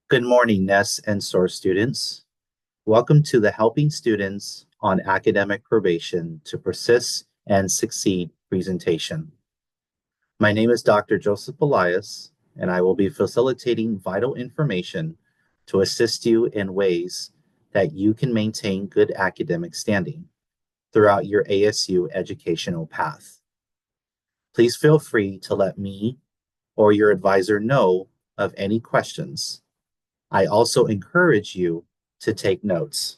Good morning, NES and SOAR students. Welcome to the Helping Students on Academic Probation to Persist and Succeed presentation. My name is Dr. Joseph Elias, and I will be facilitating vital information to assist you in ways that you can maintain good academic standing throughout your ASU educational path. Please feel free to let me or your advisor know of any questions. I also encourage you to take notes.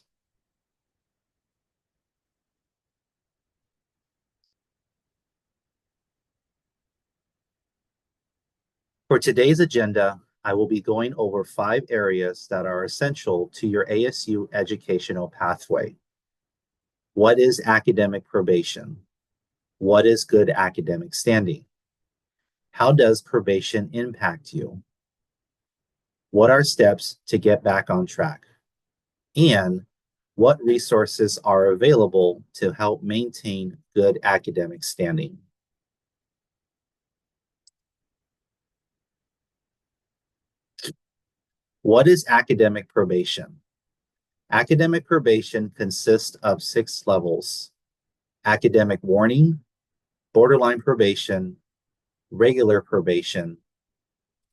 For today's agenda, I will be going over 5 areas that are essential to your ASU educational pathway. What is academic probation? What is good academic standing? How does probation impact you? What are steps to get back on track? And what resources are available to help maintain good academic standing? What is academic probation? Academic probation consists of 6 levels: academic warning, borderline probation, regular probation,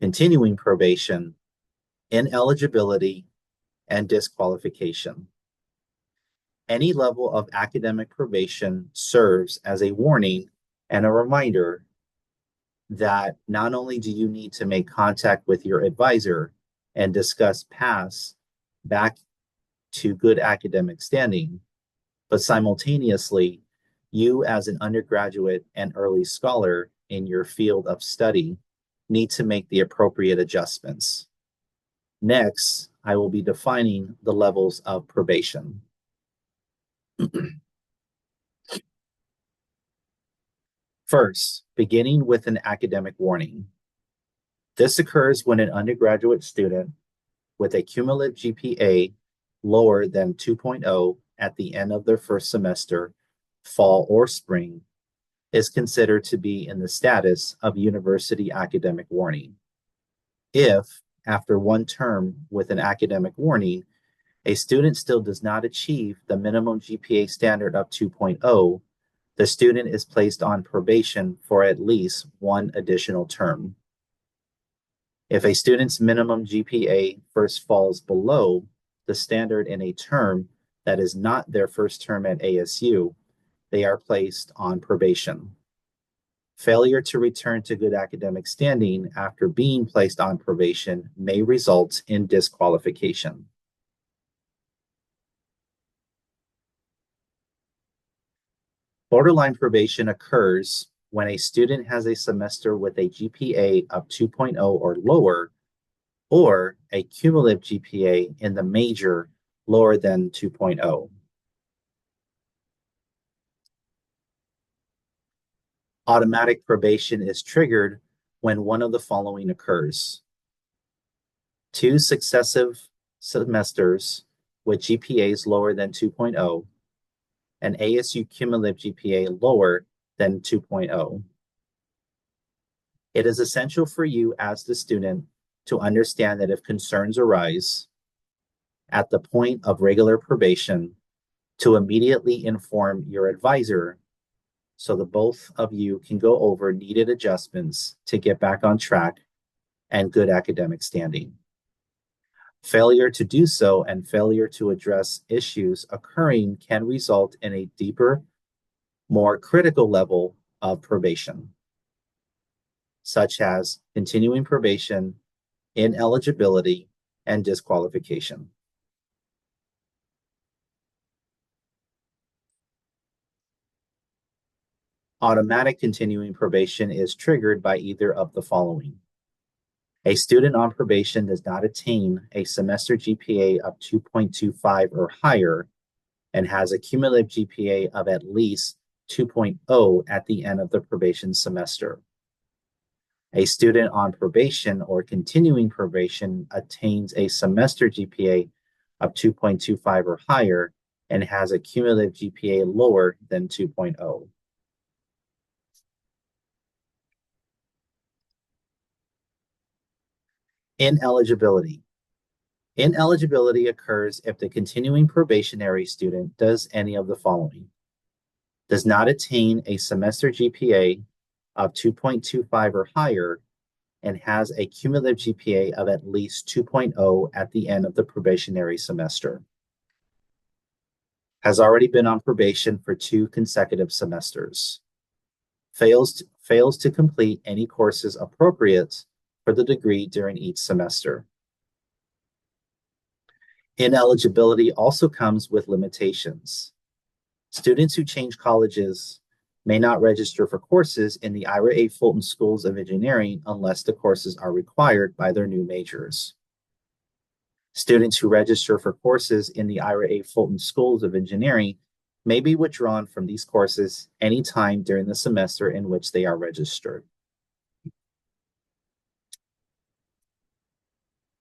continuing probation, ineligibility, and disqualification. Any level of academic probation serves as a warning and a reminder that not only do you need to make contact with your advisor and discuss paths back to good academic standing, but simultaneously, you as an undergraduate and early scholar in your field of study need to make the appropriate adjustments. Next, I will be defining the levels of probation. First, beginning with an academic warning. This occurs when an undergraduate student with a cumulative GPA lower than 2.0 at the end of their first semester, fall or spring, is considered to be in the status of university academic warning. If, after one term with an academic warning, a student still does not achieve the minimum GPA standard of 2.0, the student is placed on probation for at least one additional term. If a student's minimum GPA first falls below the standard in a term that is not their first term at ASU, they are placed on probation. Failure to return to good academic standing after being placed on probation may result in disqualification. Borderline probation occurs when a student has a semester with a GPA of 2.0 or lower, or a cumulative GPA in the major lower than 2.0. Automatic probation is triggered when one of the following occurs: 2 successive semesters with GPAs lower than 2.0, and ASU cumulative GPA lower than 2.0. It is essential for you as the student to understand that if concerns arise at the point of regular probation, to immediately inform your advisor so that both of you can go over needed adjustments to get back on track and good academic standing. Failure to do so and failure to address issues occurring can result in a deeper, more critical level of probation, such as continuing probation, ineligibility, and disqualification. Automatic continuing probation is triggered by either of the following: a student on probation does not attain a semester GPA of 2.25 or higher and has a cumulative GPA of at least 2.0 at the end of the probation semester. A student on probation or continuing probation attains a semester GPA of 2.25 or higher and has a cumulative GPA lower than 2.0. Ineligibility. Ineligibility occurs if the continuing probationary student does any of the following: does not attain a semester GPA of 2.25 or higher and has a cumulative GPA of at least 2.0 at the end of the probationary semester, has already been on probation for 2 consecutive semesters, fails to complete any courses appropriate for the degree during each semester. Ineligibility also comes with limitations. Students who change colleges may not register for courses in the Ira A. Fulton Schools of Engineering unless the courses are required by their new majors. Students who register for courses in the Ira A. Fulton Schools of Engineering may be withdrawn from these courses anytime during the semester in which they are registered.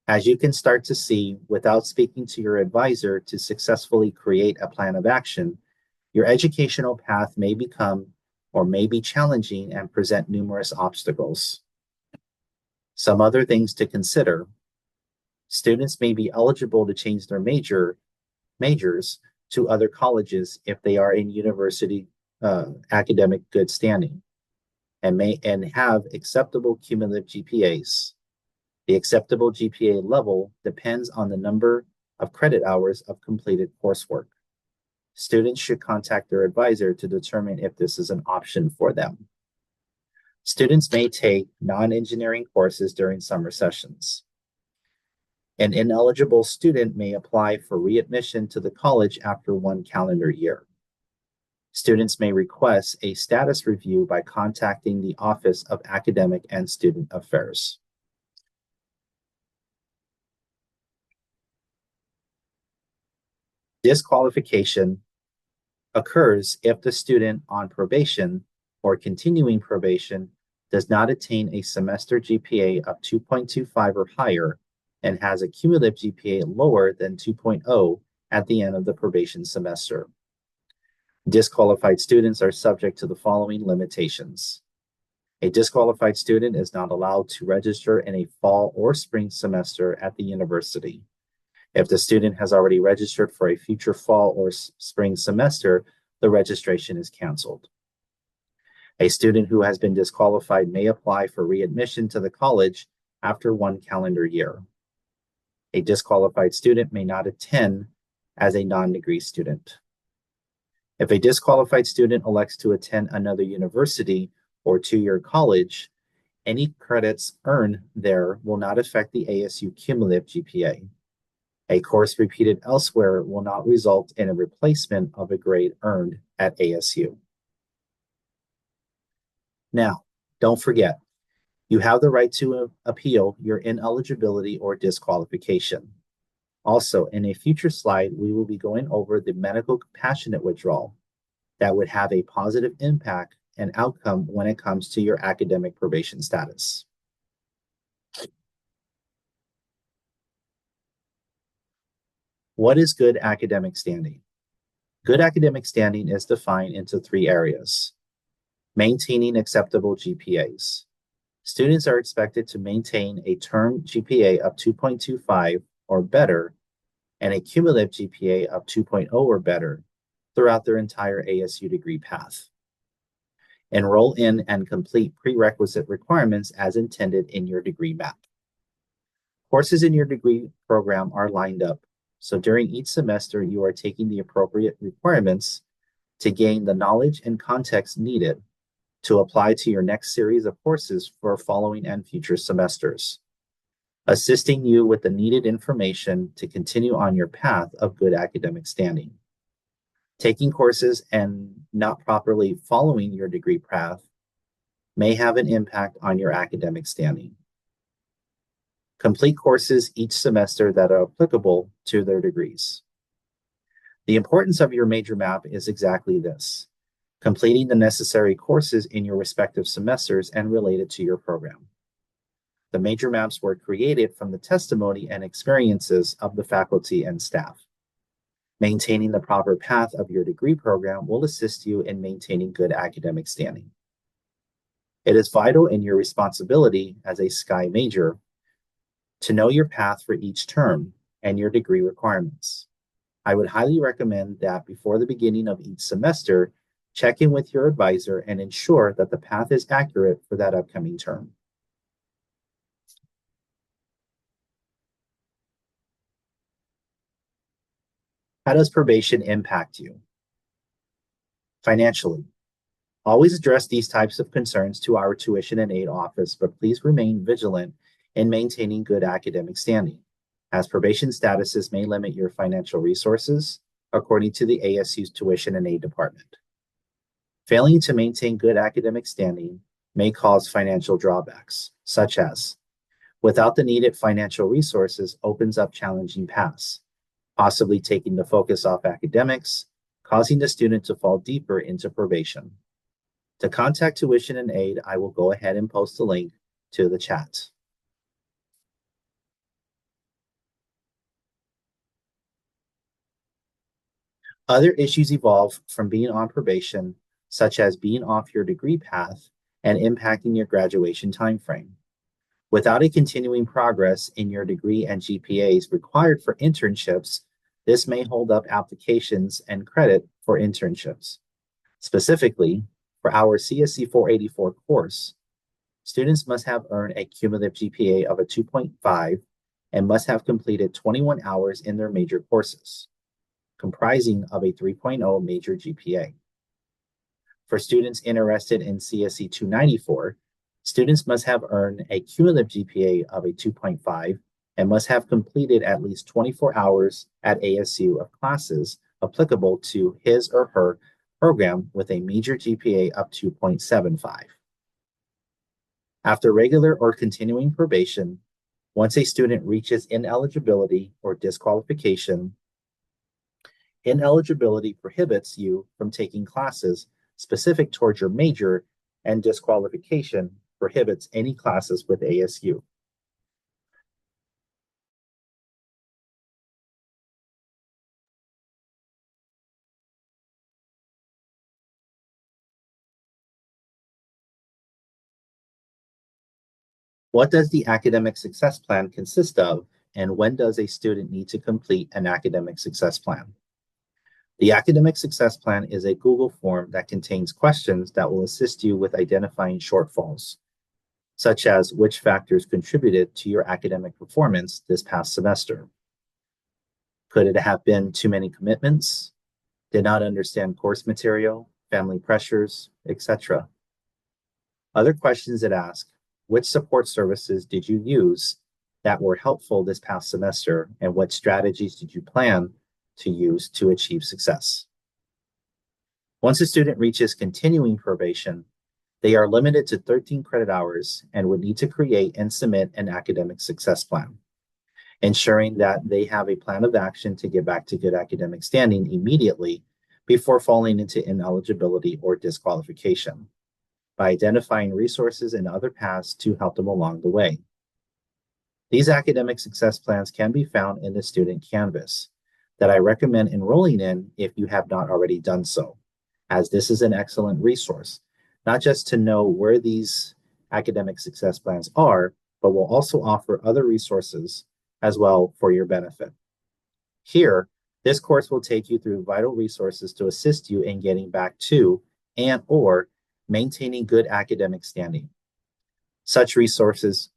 As you can start to see, without speaking to your advisor to successfully create a plan of action, your educational path may become or may be challenging and present numerous obstacles. Some other things to consider: students may be eligible to change their majors to other colleges if they are in university academic good standing and have acceptable cumulative GPAs. The acceptable GPA level depends on the number of credit hours of completed coursework. Students should contact their advisor to determine if this is an option for them. Students may take non-engineering courses during summer sessions. An ineligible student may apply for readmission to the college after 1 calendar year. Students may request a status review by contacting the Office of Academic and Student Affairs. Disqualification occurs if the student on probation or continuing probation does not attain a semester GPA of 2.25 or higher and has a cumulative GPA lower than 2.0 at the end of the probation semester. Disqualified students are subject to the following limitations. A disqualified student is not allowed to register in a fall or spring semester at the university. If the student has already registered for a future fall or spring semester, the registration is canceled. A student who has been disqualified may apply for readmission to the college after 1 calendar year. A disqualified student may not attend as a non-degree student. If a disqualified student elects to attend another university or 2-year college, any credits earned there will not affect the ASU cumulative GPA. A course repeated elsewhere will not result in a replacement of a grade earned at ASU. Now, don't forget, you have the right to appeal your ineligibility or disqualification. Also, in a future slide, we will be going over the medical compassionate withdrawal that would have a positive impact and outcome when it comes to your academic probation status. What is good academic standing? Good academic standing is defined into 3 areas. Maintaining acceptable GPAs. Students are expected to maintain a term GPA of 2.25 or better and a cumulative GPA of 2.0 or better throughout their entire ASU degree path. Enroll in and complete prerequisite requirements as intended in your degree map. Courses in your degree program are lined up, so during each semester you are taking the appropriate requirements to gain the knowledge and context needed to apply to your next series of courses for following and future semesters, assisting you with the needed information to continue on your path of good academic standing. Taking courses and not properly following your degree path may have an impact on your academic standing. Complete courses each semester that are applicable to their degrees. The importance of your major map is exactly this: completing the necessary courses in your respective semesters and related to your program. The major maps were created from the testimony and experiences of the faculty and staff. Maintaining the proper path of your degree program will assist you in maintaining good academic standing. It is vital in your responsibility as a SCAI major to know your path for each term and your degree requirements. I would highly recommend that before the beginning of each semester, check in with your advisor and ensure that the path is accurate for that upcoming term. How does probation impact you? Financially, always address these types of concerns to our tuition and aid office, but please remain vigilant in maintaining good academic standing, as probation statuses may limit your financial resources, according to the ASU's tuition and aid department. Failing to maintain good academic standing may cause financial drawbacks, such as without the needed financial resources opens up challenging paths, possibly taking the focus off academics, causing the student to fall deeper into probation. To contact tuition and aid, I will go ahead and post a link to the chat. Other issues evolve from being on probation, such as being off your degree path and impacting your graduation timeframe. Without a continuing progress in your degree and GPAs required for internships, this may hold up applications and credit for internships. Specifically, for our CSE 484 course, students must have earned a cumulative GPA of a 2.5 and must have completed 21 hours in their major courses, comprising of a 3.0 major GPA. For students interested in CSE 294, students must have earned a cumulative GPA of a 2.5 and must have completed at least 24 hours at ASU of classes applicable to his or her program with a major GPA of 2.75. After regular or continuing probation, once a student reaches ineligibility or disqualification, ineligibility prohibits you from taking classes specific towards your major, and disqualification prohibits any classes with ASU. What does the academic success plan consist of, and when does a student need to complete an academic success plan? The academic success plan is a Google form that contains questions that will assist you with identifying shortfalls, such as which factors contributed to your academic performance this past semester. Could it have been too many commitments? Did not understand course material, family pressures, etc. Other questions that ask, which support services did you use that were helpful this past semester, and what strategies did you plan to use to achieve success? Once a student reaches continuing probation, they are limited to 13 credit hours and would need to create and submit an academic success plan, ensuring that they have a plan of action to get back to good academic standing immediately before falling into ineligibility or disqualification, by identifying resources and other paths to help them along the way. These academic success plans can be found in the student canvas that I recommend enrolling in if you have not already done so, as this is an excellent resource, not just to know where these academic success plans are, but will also offer other resources as well for your benefit. Here, this course will take you through vital resources to assist you in getting back to and or maintaining good academic standing. Such resources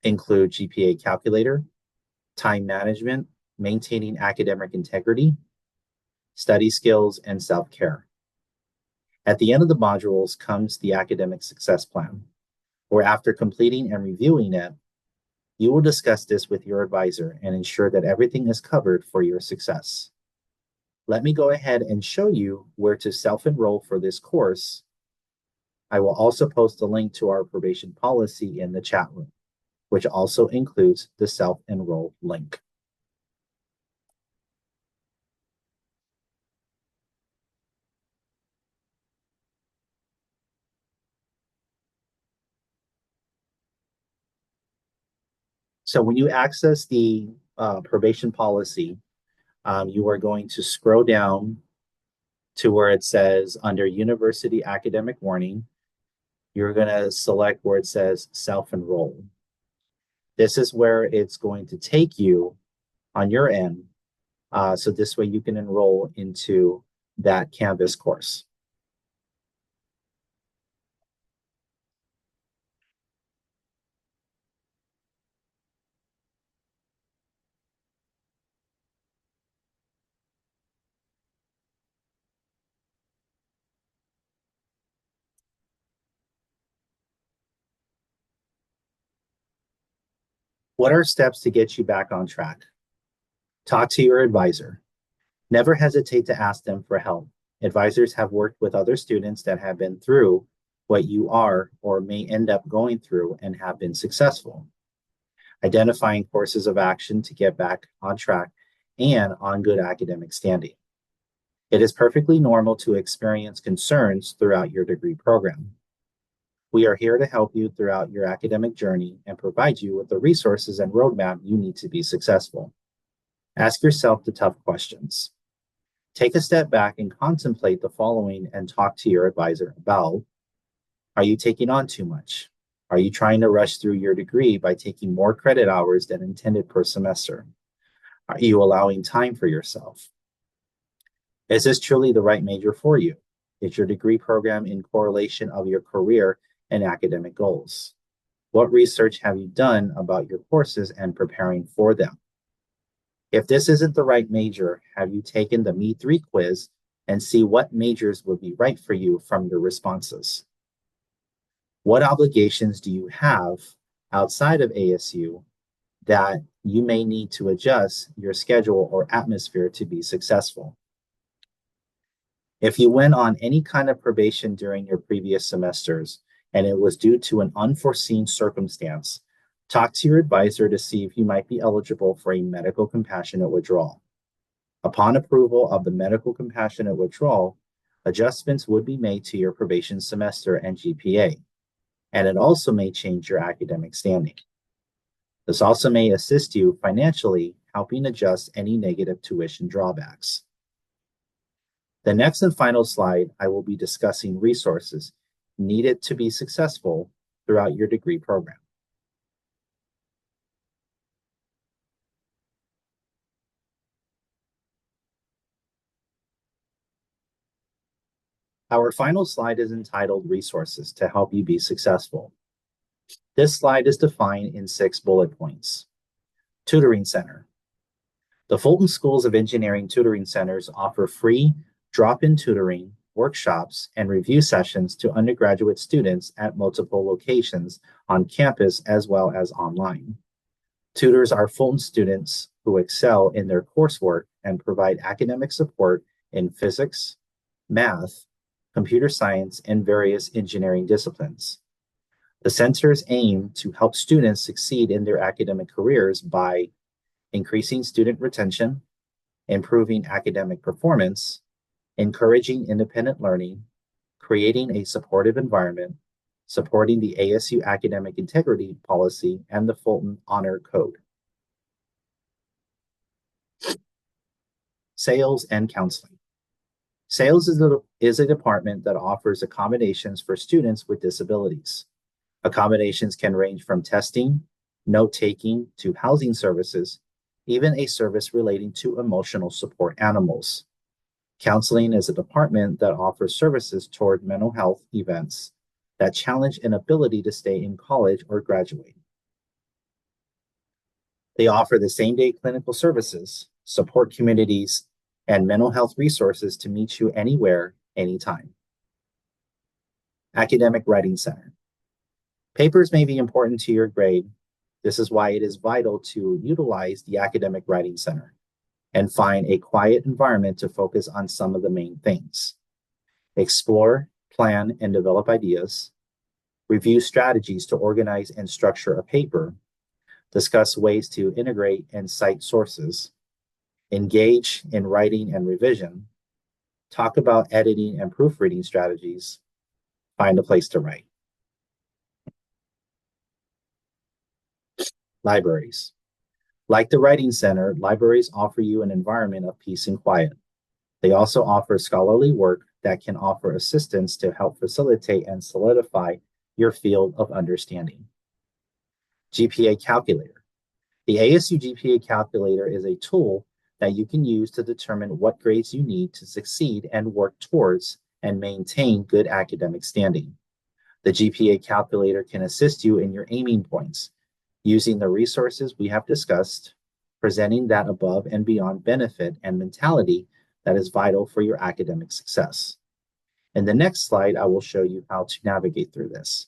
include GPA calculator, time management, maintaining academic integrity, study skills, and self-care. At the end of the modules comes the academic success plan, where after completing and reviewing it, you will discuss this with your advisor and ensure that everything is covered for your success. Let me go ahead and show you where to self-enroll for this course. I will also post a link to our probation policy in the chat room, which also includes the self-enroll link. So when you access the probation policy, you are going to scroll down to where it says under University Academic Warning, you're going to select where it says self-enroll. This is where it's going to take you on your end. So this way you can enroll into that Canvas course. What are steps to get you back on track? Talk to your advisor. Never hesitate to ask them for help. Advisors have worked with other students that have been through what you are or may end up going through and have been successful. Identifying courses of action to get back on track and on good academic standing. It is perfectly normal to experience concerns throughout your degree program. We are here to help you throughout your academic journey and provide you with the resources and roadmap you need to be successful. Ask yourself the tough questions. Take a step back and contemplate the following and talk to your advisor about: are you taking on too much? Are you trying to rush through your degree by taking more credit hours than intended per semester? Are you allowing time for yourself? Is this truly the right major for you? Is your degree program in correlation of your career and academic goals? What research have you done about your courses and preparing for them? If this isn't the right major, have you taken the Me3 quiz and see what majors would be right for you from your responses? What obligations do you have outside of ASU that you may need to adjust your schedule or atmosphere to be successful? If you went on any kind of probation during your previous semesters and it was due to an unforeseen circumstance, talk to your advisor to see if you might be eligible for a medical compassionate withdrawal. Upon approval of the medical compassionate withdrawal, adjustments would be made to your probation semester and GPA, and it also may change your academic standing. This also may assist you financially, helping adjust any negative tuition drawbacks. The next and final slide, I will be discussing resources needed to be successful throughout your degree program. Our final slide is entitled Resources to Help You Be Successful. This slide is defined in 6 bullet points. Tutoring Center. The Fulton Schools of Engineering Tutoring Centers offer free drop-in tutoring, workshops, and review sessions to undergraduate students at multiple locations on campus as well as online. Tutors are Fulton students who excel in their coursework and provide academic support in physics, math, computer science, and various engineering disciplines. The centers aim to help students succeed in their academic careers by increasing student retention, improving academic performance, encouraging independent learning, creating a supportive environment, supporting the ASU academic integrity policy and the Fulton Honor Code. Sales and counseling. Sales is a department that offers accommodations for students with disabilities. Accommodations can range from testing, note-taking, to housing services, even a service relating to emotional support animals. Counseling is a department that offers services toward mental health events that challenge an ability to stay in college or graduate. They offer the same-day clinical services, support communities, and mental health resources to meet you anywhere, anytime. Academic Writing Center. Papers may be important to your grade. This is why it is vital to utilize the Academic Writing Center and find a quiet environment to focus on some of the main things. Explore, plan, and develop ideas. Review strategies to organize and structure a paper. Discuss ways to integrate and cite sources. Engage in writing and revision. Talk about editing and proofreading strategies. Find a place to write. Libraries. Like the Writing Center, libraries offer you an environment of peace and quiet. They also offer scholarly work that can offer assistance to help facilitate and solidify your field of understanding. GPA calculator. The ASU GPA calculator is a tool that you can use to determine what grades you need to succeed and work towards and maintain good academic standing. The GPA calculator can assist you in your aiming points using the resources we have discussed, presenting that above and beyond benefit and mentality that is vital for your academic success. In the next slide, I will show you how to navigate through this.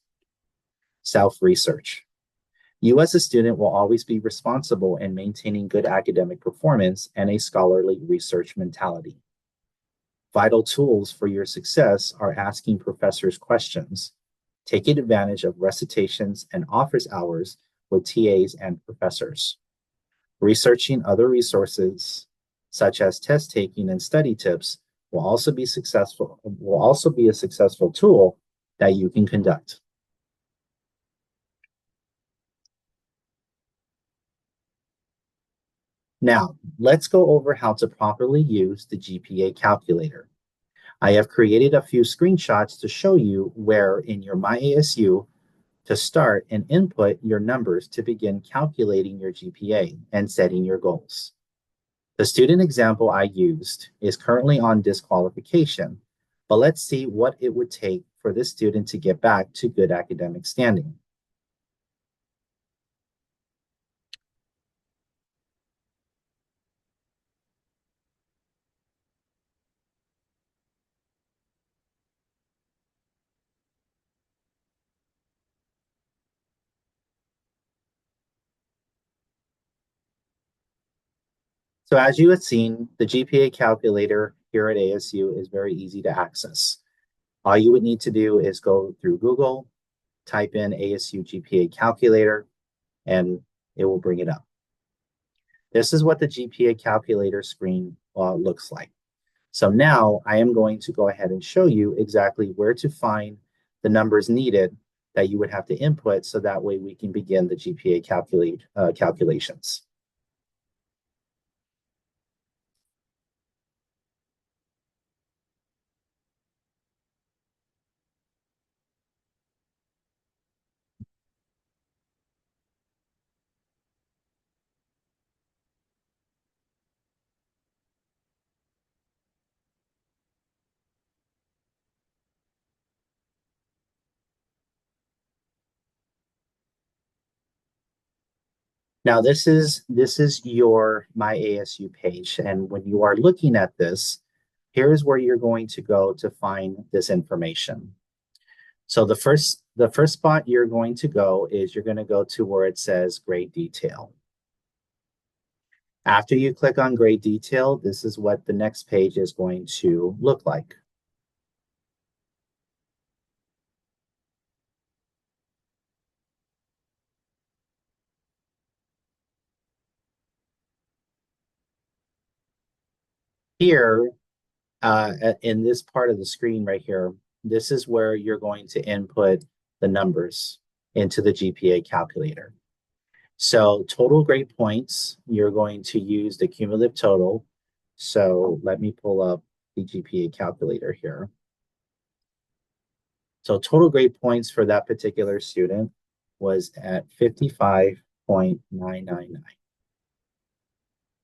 Self-research. You as a student will always be responsible in maintaining good academic performance and a scholarly research mentality. Vital tools for your success are asking professors questions, taking advantage of recitations and office hours with TAs and professors. Researching other resources, such as test taking and study tips, will also be a successful tool that you can conduct. Now, let's go over how to properly use the GPA calculator. I have created a few screenshots to show you where in your My ASU to start and input your numbers to begin calculating your GPA and setting your goals. The student example I used is currently on disqualification, but let's see what it would take for this student to get back to good academic standing. So as you have seen, the GPA calculator here at ASU is very easy to access. All you would need to do is go through Google, type in ASU GPA calculator, and it will bring it up. This is what the GPA calculator screen looks like. So now I am going to go ahead and show you exactly where to find the numbers needed that you would have to input so that way we can begin the GPA calculations. Now this is your My ASU page, and when you are looking at this, here's where you're going to go to find this information. So the first spot you're going to go is you're going to go to where it says grade detail. After you click on grade detail, this is what the next page is going to look like. Here, in this part of the screen right here, this is where you're going to input the numbers into the GPA calculator. So total grade points, you're going to use the cumulative total. So let me pull up the GPA calculator here. So total grade points for that particular student was at 55.999.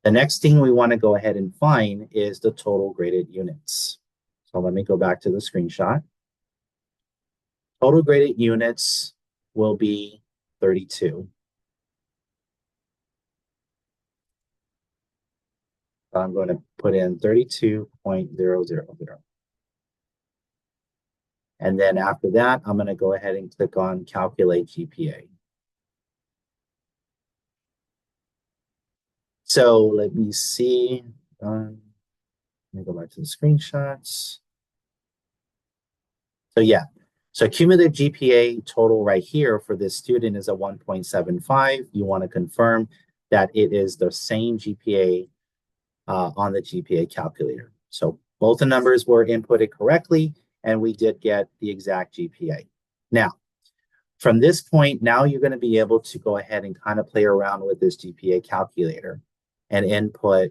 The next thing we want to go ahead and find is the total graded units. So let me go back to the screenshot. Total graded units will be 32. So I'm going to put in 32.000. And then after that, I'm going to go ahead and click on Calculate GPA. So let me see. Let me go back to the screenshots. So yeah, so cumulative GPA total right here for this student is a 1.75. You want to confirm that it is the same GPA on the GPA calculator. So both the numbers were inputted correctly, and we did get the exact GPA. Now, from this point, now you're going to be able to go ahead and kind of play around with this GPA calculator and input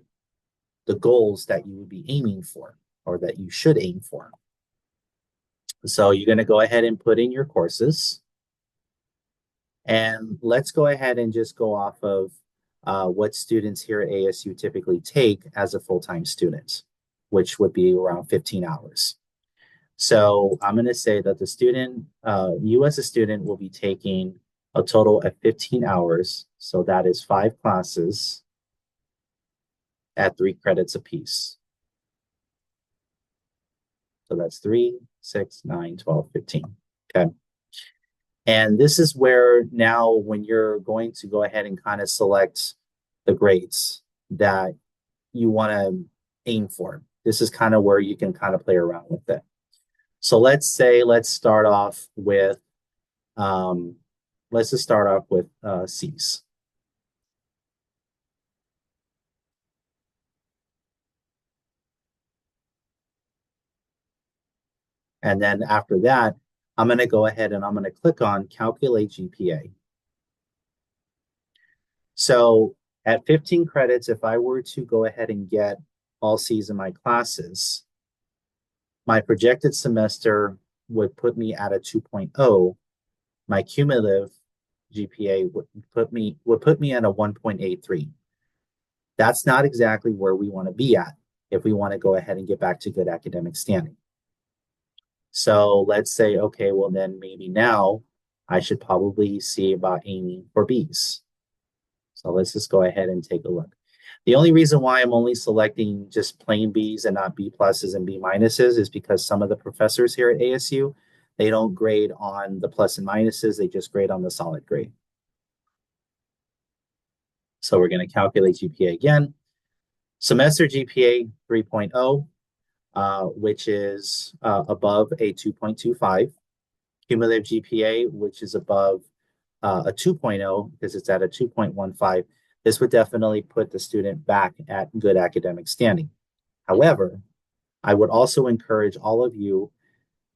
the goals that you would be aiming for or that you should aim for. So you're going to go ahead and put in your courses. And let's go ahead and just go off of what students here at ASU typically take as a full-time student, which would be around 15 hours. So I'm going to say that the student, you as a student will be taking a total of 15 hours. So that is 5 classes at 3 credits apiece. So that's 3, 6, 9, 12, 15. Okay. And this is where now when you're going to go ahead and kind of select the grades that you want to aim for, this is kind of where you can kind of play around with it. So let's start off with, let's just start off with C's. And then after that, I'm going to go ahead and I'm going to click on Calculate GPA. So at 15 credits, if I were to go ahead and get all C's in my classes, my projected semester would put me at a 2.0. My cumulative GPA would put me at a 1.83. That's not exactly where we want to be at if we want to go ahead and get back to good academic standing. So let's say, okay, well then maybe now I should probably see about aiming for B's. So let's just go ahead and take a look. The only reason why I'm only selecting just plain B's and not B pluses and B minuses is because some of the professors here at ASU, they don't grade on the plus and minuses, they just grade on the solid grade. So we're going to calculate GPA again. Semester GPA 3.0, which is above a 2.25. Cumulative GPA, which is above a 2.0 because it's at a 2.15. This would definitely put the student back at good academic standing. However, I would also encourage all of you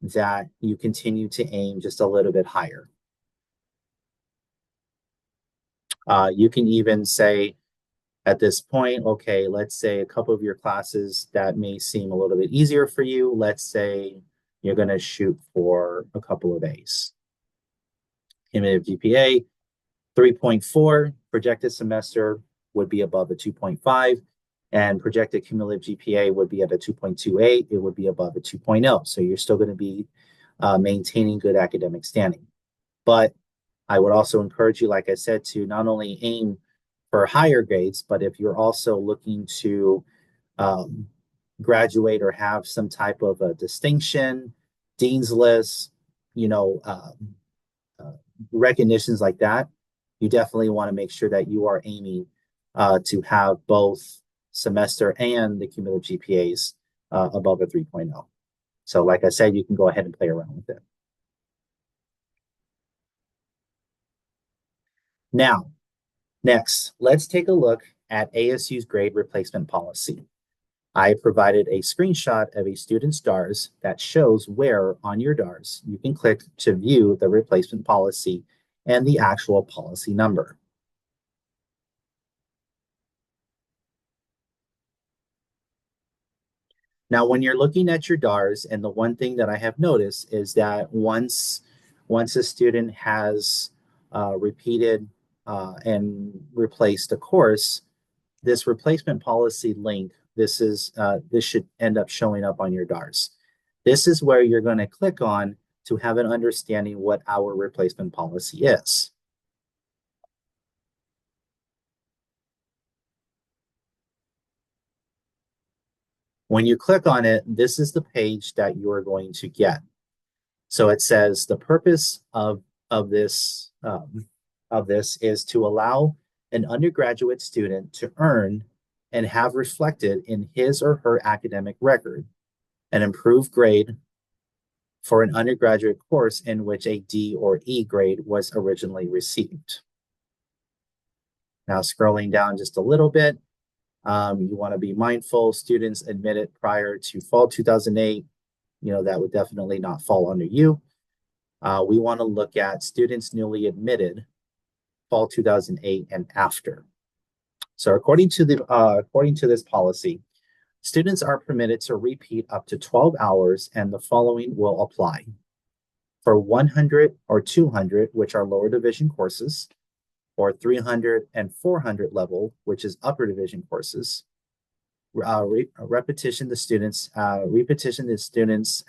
that you continue to aim just a little bit higher. You can even say at this point, okay, let's say a couple of your classes that may seem a little bit easier for you. Let's say you're going to shoot for a couple of A's. Cumulative GPA 3.4, projected semester would be above a 2.5, and projected cumulative GPA would be at a 2.28. It would be above a 2.0. So you're still going to be maintaining good academic standing. But I would also encourage you, like I said, to not only aim for higher grades, but if you're also looking to graduate or have some type of a distinction, dean's list, recognitions like that, you definitely want to make sure that you are aiming to have both semester and the cumulative GPAs above a 3.0. So like I said, you can go ahead and play around with it. Now, next, let's take a look at ASU's grade replacement policy. I provided a screenshot of a student's DARS that shows where on your DARS you can click to view the replacement policy and the actual policy number. Now, when you're looking at your DARS, and the one thing that I have noticed is that once a student has repeated and replaced a course, this replacement policy link, this should end up showing up on your DARS. This is where you're going to click on to have an understanding what our replacement policy is. When you click on it, this is the page that you are going to get. So it says the purpose of this is to allow an undergraduate student to earn and have reflected in his or her academic record an improved grade for an undergraduate course in which a D or E grade was originally received. Now, scrolling down just a little bit, you want to be mindful. Students admitted prior to fall 2008, that would definitely not fall under you. We want to look at students newly admitted fall 2008 and after. So according to this policy, students are permitted to repeat up to 12 hours, and the following will apply. For 100 or 200, which are lower division courses, or 300 and 400 level, which is upper division courses. Repetition the student's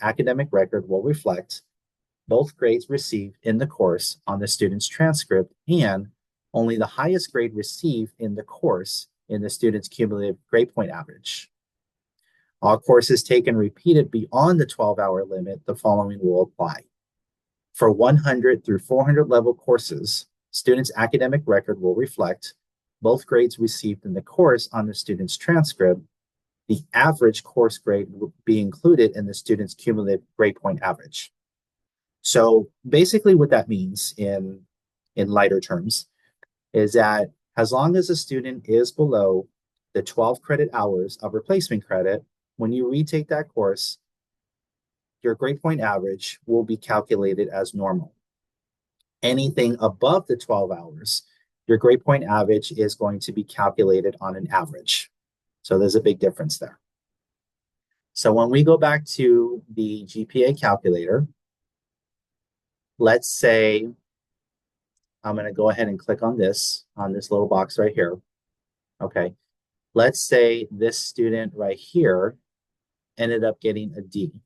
academic record will reflect both grades received in the course on the student's transcript and only the highest grade received in the course in the student's cumulative grade point average. All courses taken repeated beyond the 12-hour limit, the following will apply. For 100 through 400 level courses, students' academic record will reflect both grades received in the course on the student's transcript. The average course grade will be included in the student's cumulative grade point average. So basically what that means in lighter terms is that as long as a student is below the 12 credit hours of replacement credit, when you retake that course, your grade point average will be calculated as normal. Anything above the 12 hours, your grade point average is going to be calculated on an average. So there's a big difference there. So when we go back to the GPA calculator, let's say I'm going to go ahead and click on this little box right here. Okay. Let's say this student right here ended up getting a D.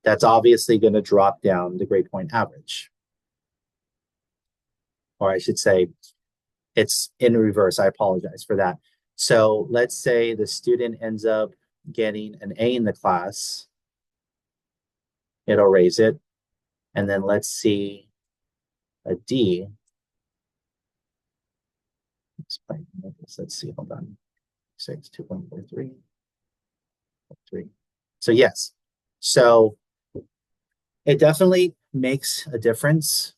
That's obviously going to drop down the grade point average. Or I should say it's in reverse. I apologize for that. So let's say the student ends up getting an A in the class. It'll raise it. And then let's see a D. Let's see, hold on. 6, 2.43. 3. So yes. So it definitely makes a difference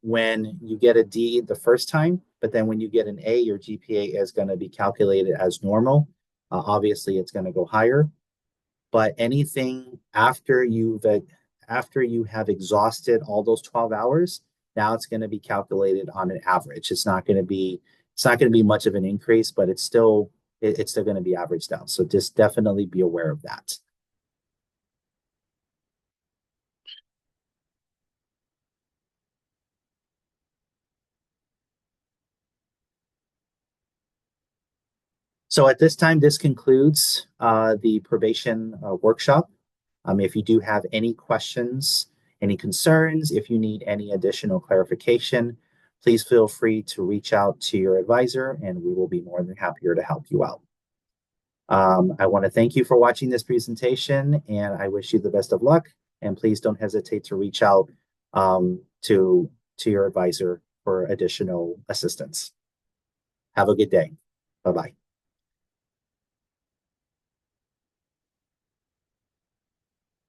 when you get a D the first time, but then when you get an A, your GPA is going to be calculated as normal. Obviously, it's going to go higher. But anything after you have exhausted all those 12 hours, now it's going to be calculated on an average. It's not going to be much of an increase, but it's still going to be averaged out. So just definitely be aware of that. So at this time, this concludes the probation workshop. If you do have any questions, any concerns, if you need any additional clarification, please feel free to reach out to your advisor and we will be more than happier to help you out. I want to thank you for watching this presentation and I wish you the best of luck. And please don't hesitate to reach out to your advisor for additional assistance. Have a good day. Bye-bye.